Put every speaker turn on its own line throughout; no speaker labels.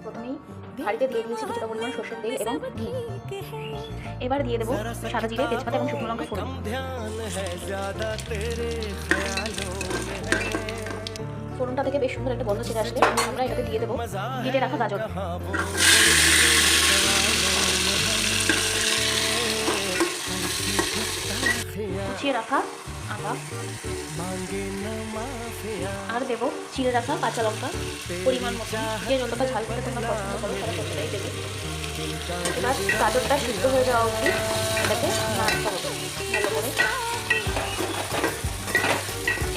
প্রথমেই হাঁড়িতে দিয়ে দিয়েছি কিছুটা পরিমাণ সরষের তেল এবং ঘি। এবার দিয়ে দেবো সাদা জিরে, তেজপাতা এবং শুকনো লঙ্কা ফোড়ন। ফোড়নটা থেকে বেশ সুন্দর একটা গন্ধ ছেড়ে আসলে আমরা এটাতে দিয়ে দেবো কেটে রাখা গাজর, কুচিয়ে রাখা আদা, আর দেবো চিড়ে রাখা কাঁচা লঙ্কা পরিমাণ মতো, যে যতটা ঝাল করে তোমরা পছন্দ করো তারা ততটাই দেবে। এবার গাজরটা সিদ্ধ হয়ে যাওয়া অবধি এটাকে নাড়তে হবে ভালো করে।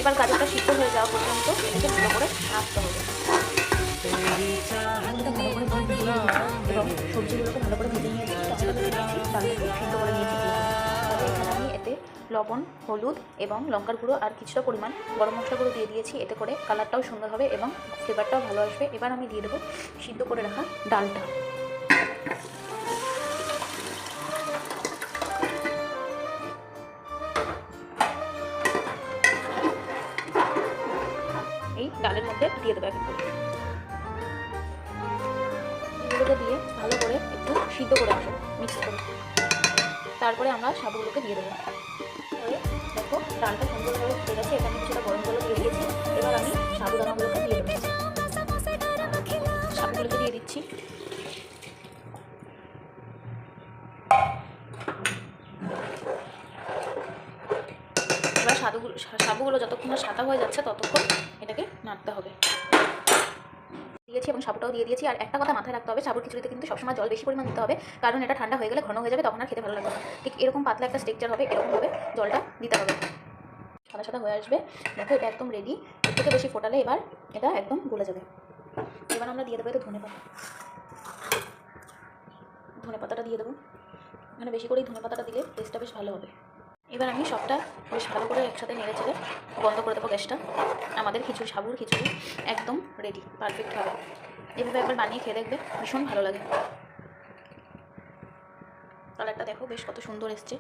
এবার গাজরটা সিদ্ধ হয়ে যাওয়া পর্যন্ত এটাকে ভালো করে নাড়তে হবে এবং সবজিগুলোকে ভালো করে ভেজে নিয়েছি, টমেটো নিয়েছি, ডালটাকে সিদ্ধ করে নিয়েছি। তবে এখানে আমি এতে লবণ, হলুদ এবং লঙ্কার গুঁড়ো আর কিছুটা পরিমাণ গরম মশলা গুঁড়ো দিয়ে দিয়েছি। এতে করে কালারটাও সুন্দর হবে এবং ফ্লেভারটাও ভালো আসবে। এবার আমি দিয়ে দেবো সিদ্ধ করে রাখা ডালটা। এই ডালের মধ্যে দিয়ে দেবো এক এক করে। এগুলোকে দিয়ে ভালো করে একটু সিদ্ধ করে আসো মিক্স করে। তারপরে আমরা সাবুগুলোকে দিয়ে দেবো। দেখো ডালটা সুন্দরভাবে ফুটে গেছে। এখানে কিছুটা গরম জল দিয়ে দিয়েছি। এবার আমি সাবুদানাগুলোকে দিয়ে দেবো। সাবুগুলোকে দিয়ে দিচ্ছি। এবার সাবুগুলো যতক্ষণ না সাদা হয়ে যাচ্ছে ততক্ষণ এটাকে নাড়তে হবে। দিয়েছি এবং সাবুটাও দিয়ে দিয়েছি। আর একটা কথা মাথায় রাখতে হবে, সাবুর খিচুড়িতে কিন্তু সবসময় জল বেশি পরিমাণ দিতে হবে, কারণ এটা ঠান্ডা হয়ে গেলে ঘন হয়ে যাবে, তখন আর খেতে ভালো লাগবে না। ঠিক এরকম পাতলা একটা স্ট্রাকচার হবে, এরকমভাবে জলটা দিতে হবে। সাদা সাদা হয়ে আসবে। দেখো এটা একদম রেডি। এর থেকে বেশি ফোটালে এবার এটা একদম গলে যাবে। এবার আমরা দিয়ে দেবো এটা ধনে পাতাটা দিয়ে দেবো। মানে বেশি করেই ধনে পাতাটা দিলে টেস্টটা বেশ ভালো হবে। এবার আমি সবটা বেশ ভালো করে একসাথে নেড়ে চেড়ে বন্ধ করে দেবো গ্যাসটা। আমাদের সাবুর খিচুড়ি একদম রেডি, পারফেক্ট হবে। এভাবে একবার বানিয়ে খেয়ে দেখবে, ভীষণ ভালো লাগে। কালারটা দেখো বেশ কত সুন্দর এসছে।